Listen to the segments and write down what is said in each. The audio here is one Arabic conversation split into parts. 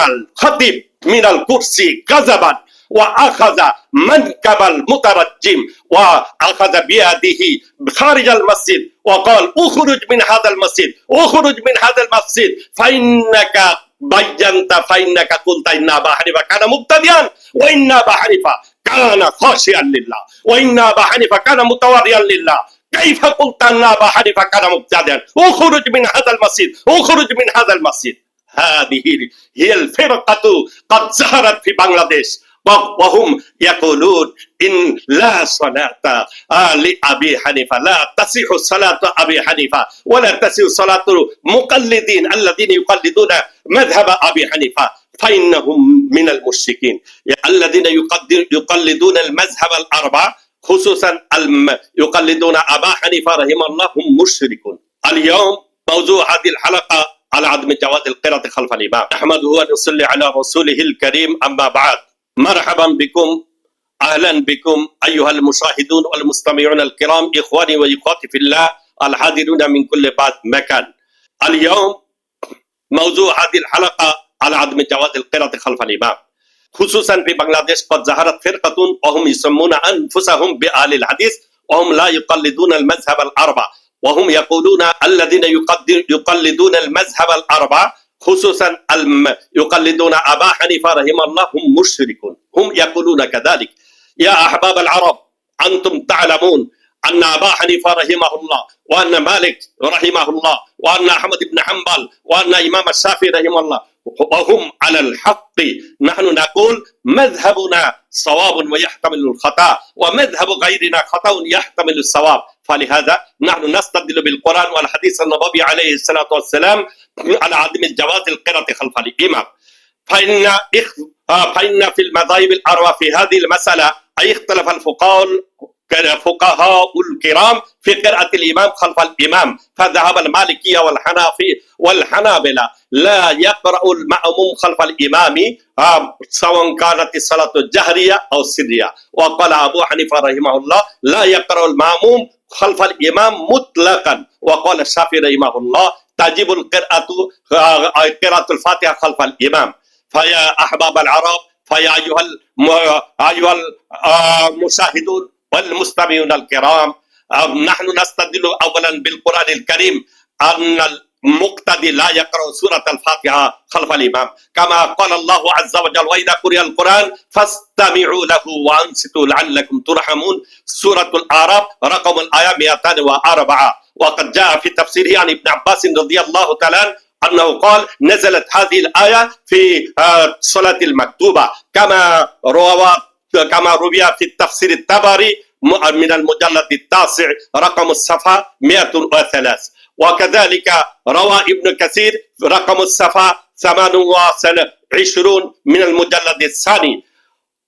الخطيب من الكرسي غضبا وأخذ منكب المترجم وأخذ بيده خارج المسجد وقال اخرج من هذا المسجد، اخرج من هذا المسجد فإنك بينت، فإنك قلت إن أبا حنيفة كان مبتدئا وإن أبا حنيفة كان خاشعا لله وإن أبا حنيفة كان متواضعا لله، كيف قلت أن أبا حنيفة كان مبتدئا؟ اخرج من هذا المسجد، اخرج من هذا المسجد. هذه هي الفرقة قد ظهرت في بنغلاديش وهم يقولون إن لا صلاة لأبي حنيفة، لا تصح صلاة أبي حنيفة ولا تصح صلاة المقلدين الذين يقلدون مذهب أبي حنيفة، فإنهم من المشركين. الذين يقلدون المذهب الأربعة خصوصا يقلدون أبا حنيفة رحمه الله هم مشركون. اليوم موضوع هذه الحلقة على عدم جواز القراءة خلف الإمام. نحمده ونصلي على رسوله الكريم، أما بعد. مرحبا بكم، أهلا بكم أيها المشاهدون والمستمعون الكرام، إخواني وإخواتي في الله الحاضرون من كل مكان. اليوم موضوع هذه الحلقة على عدم جواز القراءة خلف الإمام، خصوصا في بنغلاديش قد ظهرت فرقة وهم يسمون أنفسهم بأهل الحديث وهم لا يقلدون المذهب الأربعة، وهم يقولون الذين يقلدون المذهب الأربعة خصوصا يقلدون أبا حنيفة رحمه الله هم مشركون. هم يقولون كذلك. يا أحباب العرب، أنتم تعلمون أن أبا حنيفة رحمه الله وأن مالك رحمه الله وأن أحمد بن حنبل وأن إمام الشافعي رحمه الله وهم على الحق. نحن نقول مذهبنا صواب ويحتمل الخطأ ومذهب غيرنا خطأ يحتمل الصواب، فلهذا نحن نستدل بالقرآن والحديث النبوي عليه الصلاة والسلام على عدم الجواز القراءة خلف الإمام. فإن في المذاهب الأربعة في هذه المسألة أي اختلف الفقهاء الكرام في قراءة الإمام خلف الإمام، فذهب المالكية والحنابلة لا يقرأ المأموم خلف الإمام سواء كانت الصلاة جهرية أو سرية، وقال أبو حنيفة رحمه الله لا يقرأ المأموم خلف الإمام مطلقا، وقال الشافعي رحمه الله تجب قراءة الفاتحة خلف الإمام. فيا أحباب العرب، فيا أيها المشاهدون والمستمعون الكرام، نحن نستدل أولا بالقرآن الكريم أن المقتدي لا يقرأ سورة الفاتحة خلف الإمام، كما قال الله عز وجل وإذا قرئ القرآن فاستمعوا له وأنصتوا لعلكم ترحمون، سورة الأعراف رقم الآية 204. وقد جاء في تفسيره عن ابن عباس رضي الله تعالى أنه قال نزلت هذه الآية في صلاة المكتوبة، كما روي في التفسير الطبري من المجلد التاسع رقم الصفحة 103، وكذلك روى ابن كثير رقم الصفحة 28 من المجلد الثاني.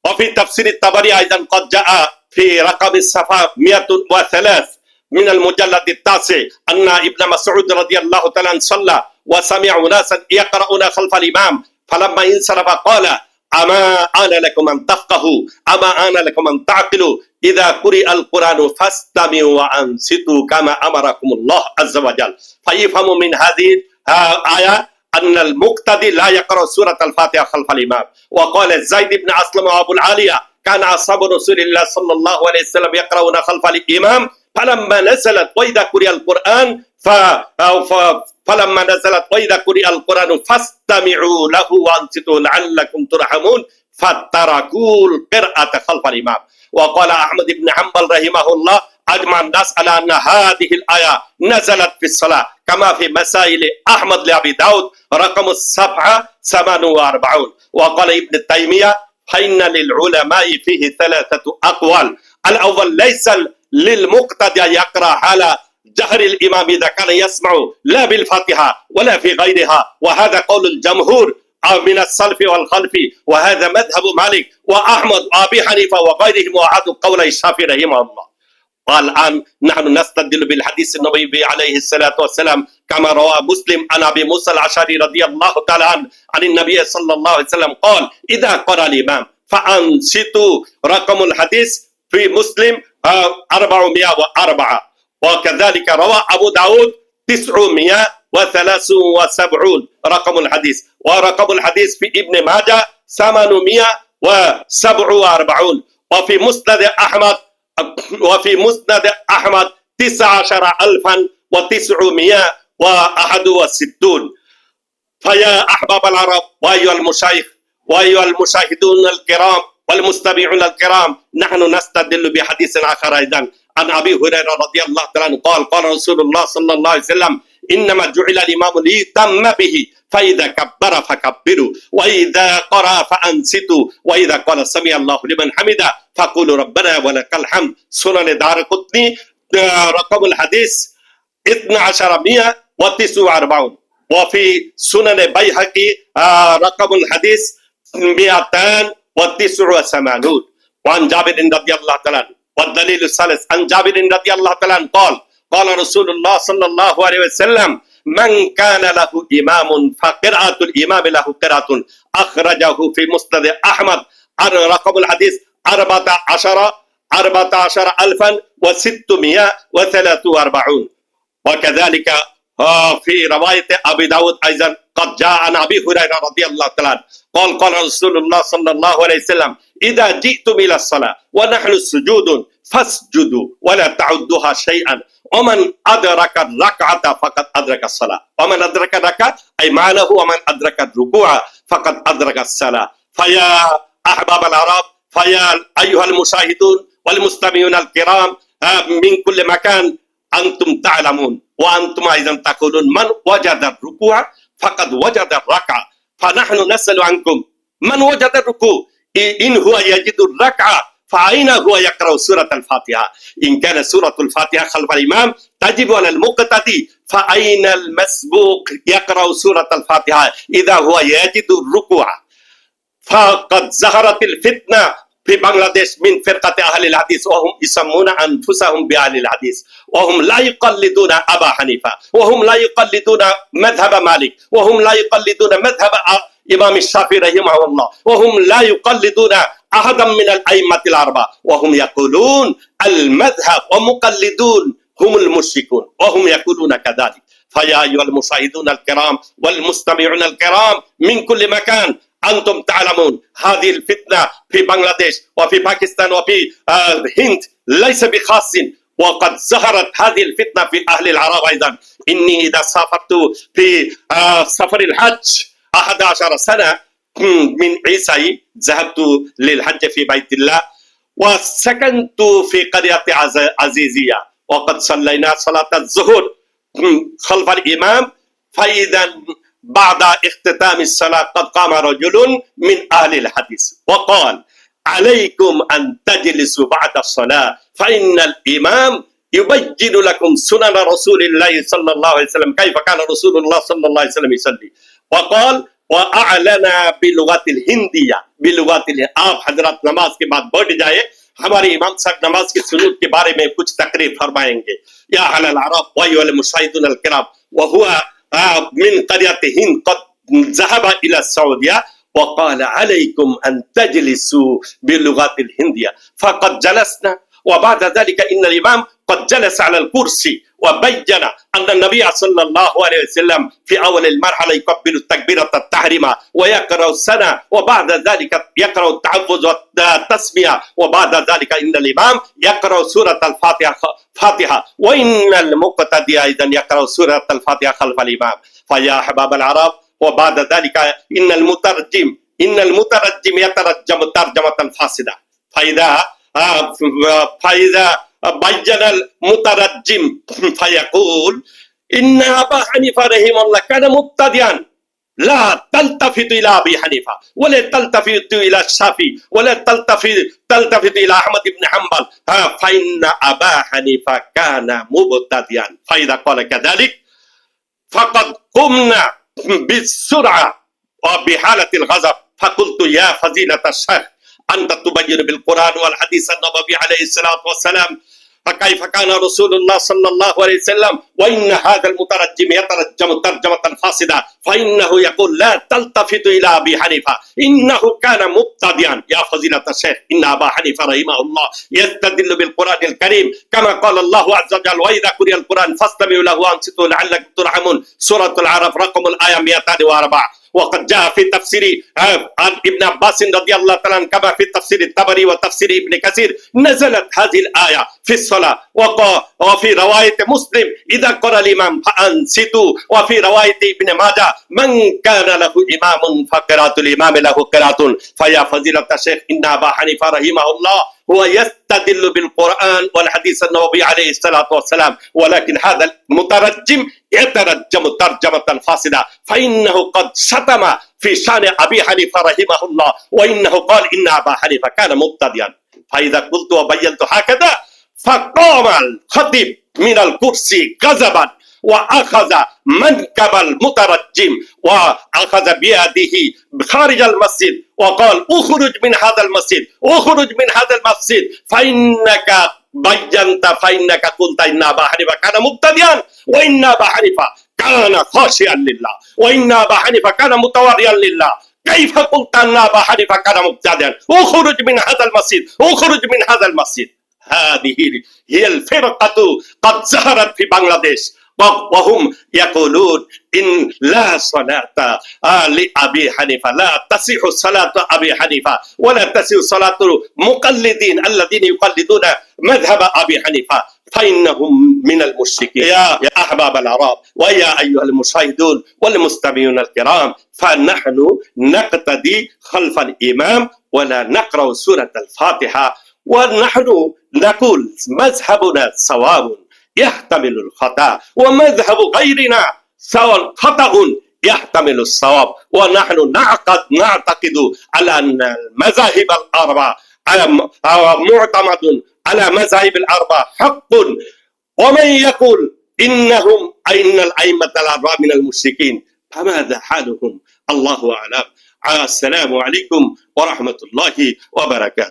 وفي تفسير الطبري أيضا قد جاء في رقم الصفحة 103 من المجلد التاسع أن ابن مسعود رضي الله تعالى صلى وسمع ناسا يقرؤون خلف الإمام، فلما انصرف قال أما آن لكم أن تفقهوا، أما آن لكم أن تعقلوا، إذا قرئ القرآن فاستمعوا وأنصتوا كما أمركم الله عز وجل. فيفهم من هذه الآية أن المقتدي لا يقرأ سورة الفاتحة خلف الإمام. وقال زيد بن أسلم وأبو العالية كان أصحاب رسول الله صلى الله عليه وسلم يقرؤون خلف الإمام، فلما نزلت وإذا قرئ القرآن وإذا قرئ القرآن فاستمعوا له وأنصتوا لعلكم ترحمون فتركوا القراءة خلف الإمام. وقال أحمد بن حنبل رحمه الله أجمع الناس على أن هذه الآية نزلت في الصلاة، كما في مسائل أحمد لأبي داود رقم الصفحة 48. وقال ابن تيمية فإن للعلماء فيه 3 أقوال. الأول ليس للمقتدى يقرأ على جهر الإمام إذا كان يسمع لا بالفاتحة ولا في غيرها، وهذا قول الجمهور من السلف والخلف، وهذا مذهب مالك وأحمد وأبي حنيفة وغيرهم، وأحد قولي الشافعي رحمه الله. والآن نحن نستدل بالحديث النبوي عليه الصلاة والسلام كما روى مسلم عن أبي موسى الأشعري رضي الله تعالى عنه عن النبي صلى الله عليه وسلم قال إذا قرأ الإمام فأنصتوا. رقم الحديث في مسلم 404. وكذلك روى أبو داود 900 و73 رقم الحديث. ورقم الحديث في ابن ماجه 847. وفي مسند أحمد 19,961. فيا أحباب العرب وأيها المشايخ وأيها المشاهدون الكرام والمستمعون الكرام، نحن نستدل بحديث آخر أيضا عن أبي هريرة رضي الله تعالى عنه قال قال رسول الله صلى الله عليه وسلم إنما جعل الإمام ليؤتم به فإذا كبر فكبروا وإذا قرأ فأنصتوا وإذا قال سمع الله لمن حمده فقولوا ربنا ولك الحمد. سنن دارقطني رقم الحديث 12,149. وفي سنن بيهقي رقم الحديث 289. وعن جابر رضي الله تعالى عنه. والدليل الثالث عن جابر رضي الله تعالى عنه قال قال رسول الله صلى الله عليه وسلم من كان له إمام فقراءة الإمام له قراءة. أخرجه في مسند أحمد عن رقم الحديث 14,643. وكذلك في رواية أبي داود أيضا قد جاء عن أبي هريرة رضي الله تعالى عنه قال قال رسول الله صلى الله عليه وسلم إذا جئتم إلى الصلاة ونحن سجود فاسجدوا ولا تعدوها شيئا ومن أدرك الركعة فقد أدرك الصلاة. ومن أدرك الركعة أي معناه ومن أدرك الركوع فقد أدرك الصلاة. فيا أحباب العرب فيا أيها المشاهدون والمستمعون الكرام من كل مكان، أنتم تعلمون وأنتم أيضا تقولون من وجد الركوع فقد وجد الركعة. فنحن نسأل عنكم من وجد الركوع إن هو يجد الركعة فأين هو يقرأ سورة الفاتحة؟ إن كان سورة الفاتحة خلف الإمام تجب على المقتدي، فأين المسبوق يقرأ سورة الفاتحة إذا هو يجد الركوع؟ فقد ظهرت الفتنة في بنغلاديش من فرقة أهل الحديث وهم يسمون أنفسهم بأهل الحديث وهم لا يقلدون أبا حنيفة وهم لا يقلدون مذهب مالك وهم لا يقلدون مذهب إمام الشافعي رحمه الله وهم لا يقلدون أحدا من الأئمة الأربعة وهم يقولون المذهب ومقلدون هم المشركون وهم يقولون كذلك. فيا أيها المشاهدون الكرام والمستمعون الكرام من كل مكان، أنتم تعلمون هذه الفتنة في بنغلاديش وفي باكستان وفي الهند ليس بخاص، وقد ظهرت هذه الفتنة في أهل العرب أيضا. إني إذا سافرت في سفر الحج 11 سنة من عيسى ذهبت للحج في بيت الله وسكنت في قرية عزيزية وقد صلينا صلاة الظهر خلف الإمام، فإذا بعد اختتام الصلاة قد قام رجل من أهل الحديث وقال عليكم أن تجلسوا بعد الصلاة فإن الإمام يبين لكم سنن رسول الله صلى الله عليه وسلم كيف كان رسول الله صلى الله عليه وسلم يصلي. وقال وأعلن بلغة الهندية بلغة आप हजरत नमाज के बाद बढ़ जाए, हमारे इमाम साहब नमाज की सुन्नत के बारे में कुछ तकरीर फरमाएंगे. या अहल अरब व अय्युहल मुशाहिदून अल किराम وهو من قرية هند قد ذهب إلى السعودية وقال عليكم أن تجلسوا باللغة الهندية فقد جلسنا. وبعد ذلك إن الإمام قد جلس على الكرسي وبين أن النبي صلى الله عليه وسلم في أول المرحلة يكبر التكبيرة التحريمة ويقرأ السنة وبعد ذلك يقرأ التحفظ والتسمية وبعد ذلك إن الإمام يقرأ سورة الفاتحة وإن المقتدي أيضا يقرأ سورة الفاتحة خلف الإمام. فيا أحباب العرب وبعد ذلك إن المترجم يترجم ترجمة فاسدة. فإذا بين المترجم فيقول إن أبا حنيفة رحمه الله كان مبتدئا لا تلتفت إلى أبي حنيفة ولا تلتفت إلى الشافعي ولا تلتفت إلى أحمد بن حنبل فإن أبا حنيفة كان مبتدئا. فإذا قال كذلك فقد قمنا بالسرعة وبحالة الغضب فقلت يا فضيلة الشيخ أنت تبين بالقرآن والحديث النبوي عليه الصلاة والسلام فكيف كان رسول الله صلى الله عليه وسلم وإن هذا المترجم يترجم ترجمة فاسدة فإنه يقول لا تلتفت إلى أبي حنيفة إنه كان مبتدئا. يا فضيلة الشيخ إن أبا حنيفة رحمه الله يستدل بالقرآن الكريم كما قال الله عز وجل وإذا قرئ القرآن فاستمعوا له وأنصتوا لعلكم ترحمون. سورة العرف رقم الآية 204. وقد جاء في تفسير عن ابن عباس رضي الله تعالى عنه كما في تفسير الطبري وتفسير ابن كثير نزلت هذه الآية في الصلاة. وفي رواية مسلم إذا قرأ الإمام فأنصتوا. وفي رواية ابن ماجه من كان له إمام فقراءة الإمام له قراءة. فيا فضيلة الشيخ إن أبا حنيفة رحمه الله هو يستدل بالقرآن والحديث النبوي عليه الصلاة والسلام ولكن هذا المترجم يترجم ترجمة فاسدة فإنه قد شتم في شأن أبي حنيفة رحمه الله وإنه قال إن أبا حنيفة كان مبتدئا. فإذا قلت وبينت هكذا فقام الخطيب من الكرسي غضبا وأخذ منكب المترجم وأخذ بيده خارج المسجد وقال اخرج من هذا المسجد اخرج من هذا المسجد فإنك بينت فإنك قلت إن أبا حنيفة كان مبتدئا وإن أبا حنيفة كان خاشعا لله وإن أبا حنيفة كان متورعا لله. كيف قلت أن أبا حنيفة كان مبتدئا؟ اخرج من هذا المسجد اخرج من هذا المسجد. هذه هي الفرقة قد ظهرت في بنغلاديش وهم يقولون إن لا صلاة لأبي حنيفة لا تصح صلاة أبي حنيفة ولا تصح صلاة المقلدين الذين يقلدون مذهب أبي حنيفة فإنهم من المشركين. يا أحباب العرب ويا أيها المشاهدون والمستمعون الكرام فنحن نقتدي خلف الإمام ولا نقرأ سورة الفاتحة ونحن نقول مذهبنا صواب يحتمل الخطأ ومذهب غيرنا سواء خطأ يحتمل الصواب. ونحن نعتقد على أن المذاهب الأربعة معتمد على مذاهب الأربعة حق. ومن يقول إن الأئمة الأربعة من المشركين فماذا حالهم؟ الله أعلم. السلام عليكم ورحمة الله وبركاته.